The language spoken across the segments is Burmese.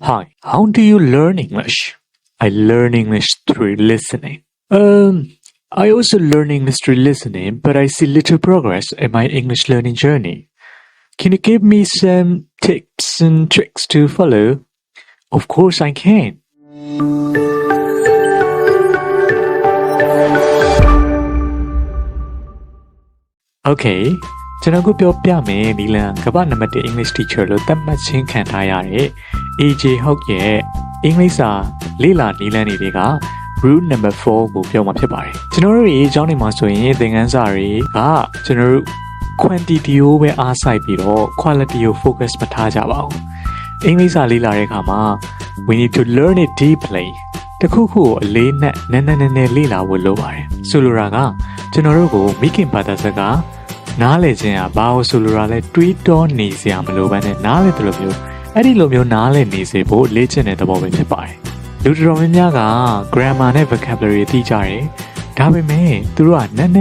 Hi, how do you learn English? I learn English through listening. I also learn English through listening, but I see little progress in my English learning journey. Can you give me some tips and tricks to follow? Of course I can. Okay, ကျွန်တော်ကိုပြောပြမယ်နီလန်ကမ္ဘာနံပါတ်1 English teacher လို့သတ်မှတ်ခြင်းခံထားရတဲ့ Hoge ရဲ့အင်္ဂလိပ်စာလေ့လာနီလန်တွေက rule number 4ကိုပြောမှာဖြစ်ပါတယ်။ကျွန်တော်တို့ရဲ့အကြောင်းတွေမှာဆိုရင်သင်ခန်းစာတွေကကျွန်တော်တို့ quantity ကိုပဲအားစိုက်ပြီးတော့ quality ကို focus မထားကြပါဘူး။အင်္ဂလိပ်စာလေ့လာတဲ့အခါမှာ we need to learn it deeply တခုခုကိုအလေးနက်နည်းလေ့လာဖို့လိုပါတယ်။ဆိုလိုတာကကျွန်တော်တို့ကိုမိခင်ဘာသာစကားနားလေခြင်းကဘာလို့ဆိုလိုတာလဲတွေးတောနေစရာမလိုဘဲနဲ့နားလေတယ်လို့မျိုးအဲ့ဒီလိုမျိုးနားလေနေစေဖို့လေ့ကျင့်တဲ့သဘောပဲဖြစ်ပါတယ်လူတော်များများက grammar နဲ့ vocabulary သိကြတယ်ဒါပေမဲ့သူတို့ကနည်း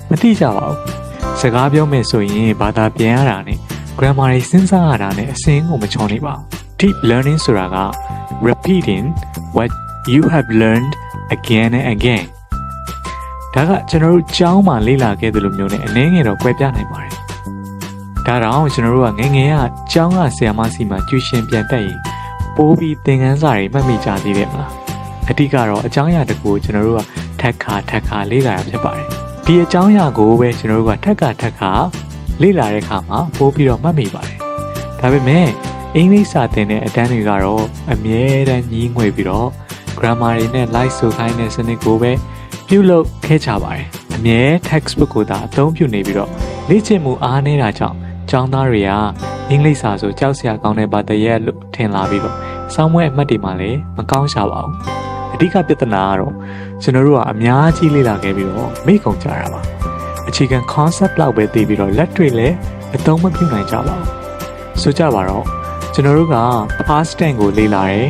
မသိကြပါဘူးစကားပြောမယ်ဆိုရင်ဘာသာပြန်ရတာနဲ့ grammar တွေစဉ်းစားရတာနဲ့အစင်းကိုမချောနေပါဘူး deep learning ဆိုတာက repeating what you have learned again and againဒါကကျွန်တော်တို့ကျောင်းမှာလေ့လာခဲ့တဲ့လိုမျိုးနဲ့အနည်းငယ်တော့ကွဲပြားနိုင်ပါတယ်။ဒါတောင်ကျွန်တော်တို့ကငယ်ကကျောင်းကဆရာမစီမှာကျူရှင်ပြန်တက်ရင်ပိုးပြီးသင်ခန်းစာတွေမှတ်မိကြသေးတယ်မလား။အတိကတော့အကြောင်းအရာတစ်ခုကိုကျွန်တော်တို့ကထက်ခါလေ့လာရဖြစ်ပါတယ်။ဒီအကြောင်းအရာကိုပဲကျွန်တော်တို့ကထက်ခါလေ့လာတဲ့အခါမှာပိုးပြီးတော့မှတ်မိပါတယ်။ဒါပေမဲ့အင်္ဂလိပ်စာသင်တဲ့အတန်းတွေကတော့အမြဲတမ်းညီးငွေပြီးတော့ grammar တွေနဲ့ like ဆိုခိုင်းတဲ့စနစ်ကိုပဲပြုလုပ်ခဲ့ကြပါတယ်အမြဲ textbook ကိုသာအသုံးပြုနေပြီးတော့လေ့ကျင့်မှုအားနည်းတာကြောင့်ကျောင်းသားတွေကအင်္ဂလိပ်စာဆိုကြောက်စရာကောင်းတဲ့ဘာသာရပ်လို့ထင်လာပြီးတော့စောင်းမွဲအမှတ်တွေမှလည်းမကောင်းရှာပါဘူးအဓိကပြဿနာကတော့ကျွန်တော်တို့ကအများကြီးလေ့လာခဲ့ပြီးတော့မေ့ကုန်ကြတာပါအခြေခံ concept လောက်ပဲသိပြီးတော့လက်တွေလည်းအသုံးမပြုနိုင်ကြပါဘူးဆိုကြပါတော့ကျွန်တော်တို့က past tense ကိုလေ့လာတယ်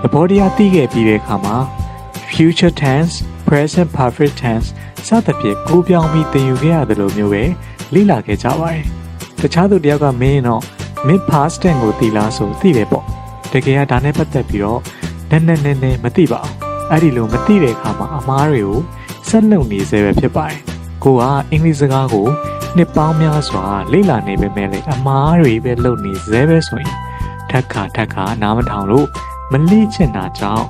သဘောတရားသိခဲ့ပြီးတဲ့အခါမှာ future tense present perfect tense စသဖြင့်ကိုပြောင်းပြီးသင်ယူခဲ့ရတယ်လို့မျိုးပဲလေ့လာခဲ့ကြပါတယ်။တခြားသူတယောက်ကမင်းတော့ mid past tense ကိုသိလားဆိုသိတယ်ပေါ့။တကယ်ကဒါနဲ့ပတ်သက်ပြီးတော့နည်းမသိပါဘူး။အဲ့ဒီလိုမသိတဲ့အခါမှာအမားတွေကိုဆက်လုပ်နေစေပဲဖြစ်ပါတယ်။ကိုကအင်္ဂလိပ်စကားကိုနှစ်ပေါင်းများစွာလေ့လာနေပေမဲ့လည်းအမားတွေပဲလုပ်နေစေပဲဆိုရင်ထက်ခါနားမထောင်လို့မလေ့ကျင့်တာကြောင့်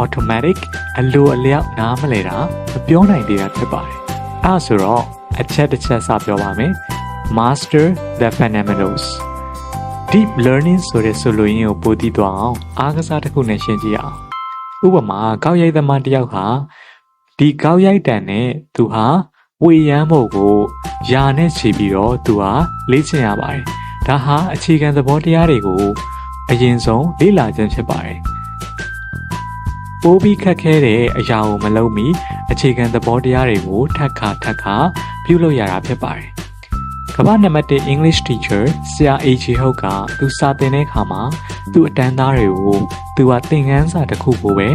automatic အလိုအလျောက်နားမလဲတာမပြောနိုင်သေးတာဖြစ်ပါတယ်။အဲဆိုတော့အချက်တစ်ချက်စပြောပါမယ်။ Master the fundamentals. Deep learning ဆိုတဲ့ဆိုလိုရင်းကိုပိုသိသွားအောင်အားကစားတစ်ခုနဲ့ရှင်းကြည့်အောင်။ဥပမာကောက်ရိုက်သမားတစ်ယောက်ဟာဒီကောက်ရိုက်တန်နဲ့သူဟာဝေယမ်းဖို့ကိုယာနဲ့ခြေပြီးတော့သူဟာလေ့ကျင့်ရပါတယ်။ဒါဟာအခြေခံသဘောတရားတွေကိုအရင်ဆုံးလေ့လာခြင်းဖြစ်ပါတယ်။ပိုးပြီးခက်ခဲတဲ့အရာကိုမလုပ်မီအခြေခံသဘောတရားတွေကိုထက်ခါပြုလုပ်ရတာဖြစ်ပါတယ်။ကမ္ဘာနံပါတ်1 English teacher ဆရာ Hoge ကသူစာသင်တဲ့အခါမှာသူ့အတန်းသားတွေကိုသူကသင်ခန်းစာတစ်ခုကိုပဲ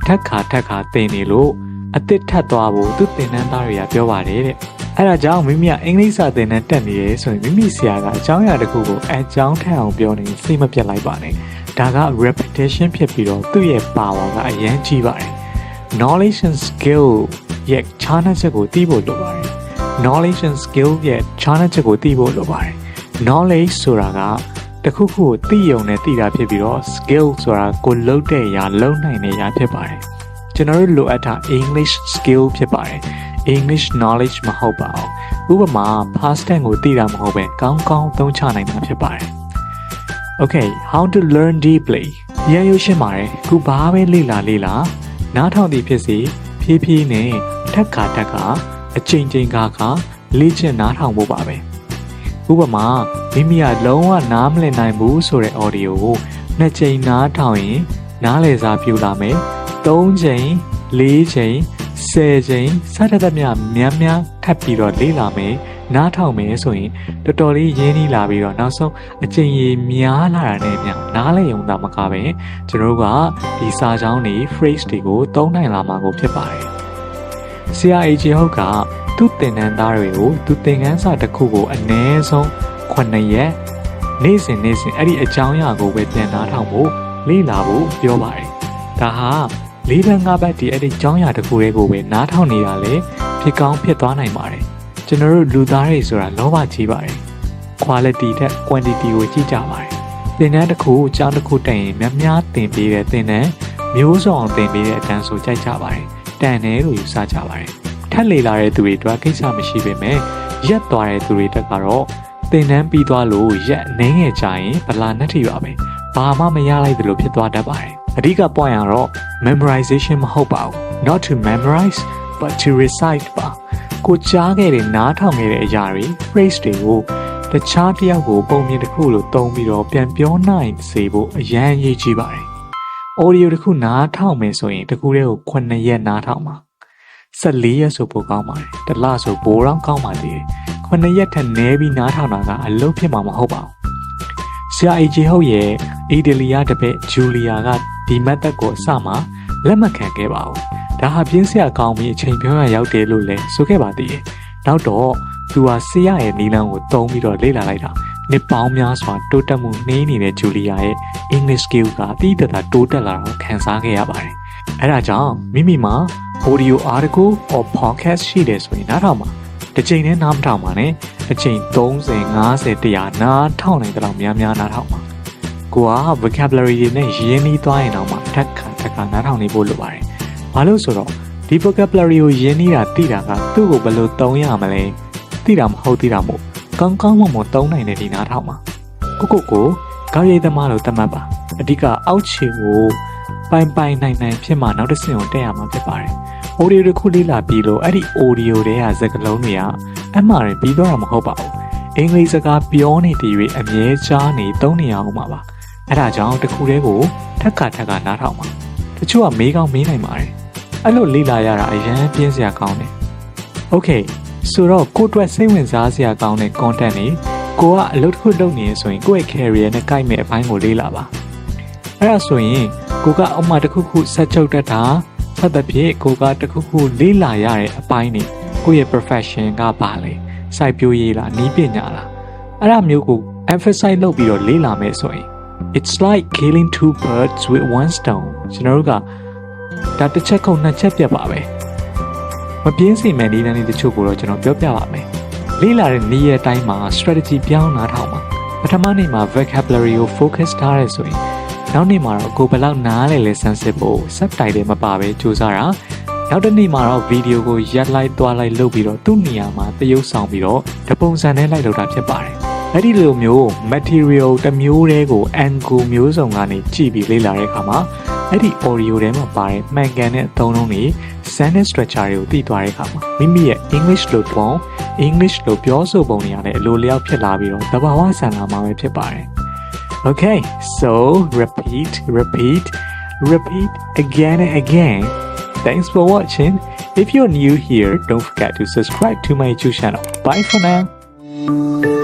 ထက်ခါသင်နေလို့အသစ်ထပ်သွားဖို့သူ့သင်တန်းသားတွေကပြောပါတယ်တဲ့။အဲဒါကြောင့်မိမိကအင်္ဂလိပ်စာသင်တန်းတက်နေရဲဆိုရင်မိမိဆရာကအကြောင်းအရာတစ်ခုကိုအကြောင်းထက်အောင်ပြောနေစိတ်မပြတ်လိုက်ပါနဲ့။ဒါက repetition ဖြစ်ပြီးတော့သူ့ရဲ့ power ကအရန်ကြီးပါတယ် knowledge and skill ရဲ့ channel ချက်ကိုသိဖို့လိုပါတယ် knowledge and skill ရဲ့ channel ချက်ကိုသိဖို့လိုပါတယ် knowledge ဆိုတာကတခုခုကိုသိရုံနဲ့သိတာဖြစ်ပြီးတော့ skill ဆိုတာကိုလုပ်တဲ့အရာလုပ်နိုင်တဲ့အရာဖြစ်ပါတယ်ကျွန်တော်တို့လိုအပ်တာ English skill ဖြစ်ပါတယ် English knowledge မဟုတ်ပါဘူးဥပမာ past tense ကိုသိတာမဟုတ်ပဲကောင်းသုံးချနိုင်တာဖြစ်ပါတယ်Okay, how to learn deeply. ရရရှင်းပါတယ်ခုဘာပဲလေ့လာနားထောင်သည်ဖြစ်စေဖြည်းနဲ့ထက်ခါအချိန်ခါလေ့ကျင့်နားထောင်ဖို့ပါပဲဥပမာမိမိကလုံးဝနားမလည်နိုင်ဘူးဆိုတဲ့ audio ကို2ချိန်နားထောင်ရင်နားလည်စာပြူလာမယ်3ချိန်4ချိန်10ချိန်စသဖြင့်များထပ်ပြီးတော့လေ့လာမယ်နားထောင်မယ်ဆိုရင်တော်တော်လေးရင်းနှီးလာပြီးတော့နောက်ဆုံးအချိန်ကြီးများလာတာနဲ့မျှနားလည်ရုံသာမကပဲကျွန်တော်တို့ကဒီစာကြောင်းတွေ phrase တွေကိုသုံးနိုင်လာမှာကိုဖြစ်ပါတယ်။ဆရာ Hoge ကသူ့သင်တန်းသားတွေကိုသူသင်ခန်းစာတစ်ခုကိုအနည်းဆုံး9ရက်နေ့စဉ်အဲ့ဒီအကြောင်းအရာကိုပဲပြန်နားထောင်ဖို့ လေးလာဖို့ပြောပါတယ်ဒါဟာလေးဘန်း၅ဘတ်ဒီအဲ့ဒီကျောင်းရတစ်ခုလေးကိုပဲနားထောင်နေတာလေဖြစ်ကောင်းဖြစ်သွားနိုင်ပါတယ်ကျွန်တော်တို့လူသားတွေဆိုတာလောဘကြီးပါတယ် quality ထက် quantity ကိုကြည့်ကြပါတယ်သင်တန်းတစ်ခုကျောင်းတစ်ခုတက်ရင်များများသင်ပေးတဲ့သင်တန်းမျိုးစုံအောင်သင်ပေးတဲ့အတန်းဆိုကြိုက်ကြပါတယ်တန်တယ်လို့ယူဆကြပါတယ်ထက်လေလာတဲ့သူတွေအတွက်ကိစ္စမရှိပေမဲ့ရက်သွားတဲ့သူတွေတက်ကတော့သင်တန်းပြီးသွားလို့ရက်အနှင်းငယ်ကြာရင်ဗလာနှက်ထီပါပဲဘာမှမရလိုက်သလိုဖြစ်သွားတတ်ပါတယ်အဓိက point ကတော့ memorization မဟုတ်ပါဘူး not to memorize but to recite ပါကိုကြားခဲ့တဲ့နားထောင်ခဲ့တဲ့အရာတွေ phrase တွေကိုတခြားတစ်ယောက်ကိုပုံမြင်တစ်ခုလိုသုံးပြီးတော့ပြန်ပြောနိုင်စေဖို့အရန်ရေးကြည့်ပါတယ် audio တစ်ခုနားထောင်မယ်ဆိုရင်တစ်ခုတည်းကို9ရက်နားထောင်ပါ14ရက်ဆိုပိုကောင်းပါတယ်တစ်လဆိုပိုတော့ကောင်းပါသေးတယ်9ရက်ထက်နည်းပြီးနားထောင်တာကအလုပ်ဖြစ်မှာမဟုတ်ပါဘူးဆရာ AJ ဟုတ်ရဲ့အီတလီယာတပည့်ဂျူလီယာကဒီ method ကိုအစမှလက်မခံခဲ့ပါဘူးဒါဟာပြင်းစရာကောင်းပြီးအချိန်ပြောရရောက်တယ်လို့လည်းဆိုခဲ့ပါသေးတယ်နောက်တော့သူဟာဆရာရဲ့နီလန်းကိုသုံးပြီးတော့လေ့လာလိုက်တာနှစ်ပေါင်းများစွာတိုးတက်မှုနှေးနေတဲ့ဂျူလီယာရဲ့ English skill ကအတိအကျတိုးတက်လာတာကိုခံစားခဲ့ရပါတယ်အဲဒါကြောင့်မိမိမှာ audio article or podcast ရှိတယ်ဆိုရင်နားထောင်ပါတစ်ချိန်နဲ့နားမထောင်ပါနဲ့အချိန်30 50 100နားထောင်နိုင်တဲ့လောက်များများနားထောင်ပါကိုက vocabulary တွေနဲ့ရင်းနှီးသွားရင်တော့မှတက်ခါနားထောင်နေဖို့လိုပါတယ်ဘာလို့ဆိုတော့ဒီ vocabulary ကိုရင်းနှီးတာသိတာကသူ့ကိုဘယ်လိုသုံးရမလဲသိတာမဟုတ်သိတာမို့ကောင်းကောင်းမွန်မွန်သုံးနိုင်တဲ့ဒီနားထောင်ပါကိုကောက်ရိတ်သမားလို့သတ်မှတ်ပါအဓိကအောက်ခြေကိုပိုင်နိုင်ဖြစ်မှနောက်တစ်ဆင့်ကိုတက်ရမှာဖြစ်ပါတယ် audio တစ်ခုလေးလာပြီးလို့အဲ့ဒီ audio တွေကစကားလုံးတွေကအမှားရင်ပြီးတော့မဟုတ်ပါဘူးအင်္ဂလိပ်စကားပြောနေတဲ့တွေအမြဲကြားနေသုံးနေရအောင်ပါအဲ့ဒါကြောင့်တစ်ခုတည်းကိုထက်ကနားထောင်ပါတချို့ကမေးကောင်းမေးနိုင်ပါတယ်အဲ့လိုလေ့လာရတာအရန်ပြင်းစရာကောင်းတယ် okay ဆိုတော့ကိုယ့်အတွက်စိတ်ဝင်စားစရာကောင်းတဲ့ content တွေကိုကအလုပ်တစ်ခုလုပ်နေရဆိုရင်ကိုယ့်ရဲ့ career နဲ့ကိုက်မဲ့အပိုင်းကိုလေ့လာပါအဲ့ဒါဆိုရင်ကိုကအမှတစ်ခုခုဆက်ချုပ်တတ်တာဆက်တဲ့ဖြစ်ကိုကတစ်ခုခုလေ့လာရတဲ့အပိုင်းတွေကိုယ့်ရဲ့ profession ကဘာလဲစိုက်ပျိုးရေးလားနည်းပညာလားအဲ့ဒါမျိုးကို emphasize လုပ်ပြီးတော့လေ့လာမယ်ဆိုရင် it's like killing two birds with one stone ကျွန်တော်တို့ကဒါတစ်ချက်ခုနှစ်ချက်ပြတ်ပါပဲမပြင်းစီမယ်နည်းနဲ့တချို့ကိုတော့ကျွန်တော်ပြောပြပါမယ်လေ့လာတဲ့နည်းရဲ့အတိုင်းမှာ strategy ပြောင်းနားထောင်ပါပထမနေ့မှာ vocabulary ကို focus ထားရဲဆိုရင်နောက်နေ့မှာတော့ကိုဘယ်လောက်နားလဲစမ်းစစ်ဖို့ subtitle မပါပဲစူးစမ်းတာနောက်တစ်နေ့မှာတော့ video ကိုရပ်လိုက်သွားလိုက်လုပ်ပြီးတော့သူ့နေရာမှာသရုပ်ဆောင်ပြီးတော့တပုံစံနဲ့လိုက်လုပ်တာဖြစ်ပါတယ်အဲ့ဒီလိုမျိုး material တစ်မျိုးတည်းကို angle မျိုးစုံကနေကြည့်ပြီးလေ့လာတဲ့အခါမှာအဲ့ဒီ audio ထဲမှာပါတဲ့မှန်ကန်တဲ့အသုံးအနှုန်းတွေ sentence structure တွေကိုသိသွားတဲ့အခါမှာမိမိရဲ့ English လို့ပုံ English လို့ပြောဆိုပုံတွေရတယ်အလိုလျောက်ဖြစ်လာပြီးတော့သဘာဝဆန်လာမှာပဲဖြစ်ပါတယ်Okay, so repeat again and again. Thanks for watching. If you're new here, don't forget to subscribe to my YouTube channel. Bye for now.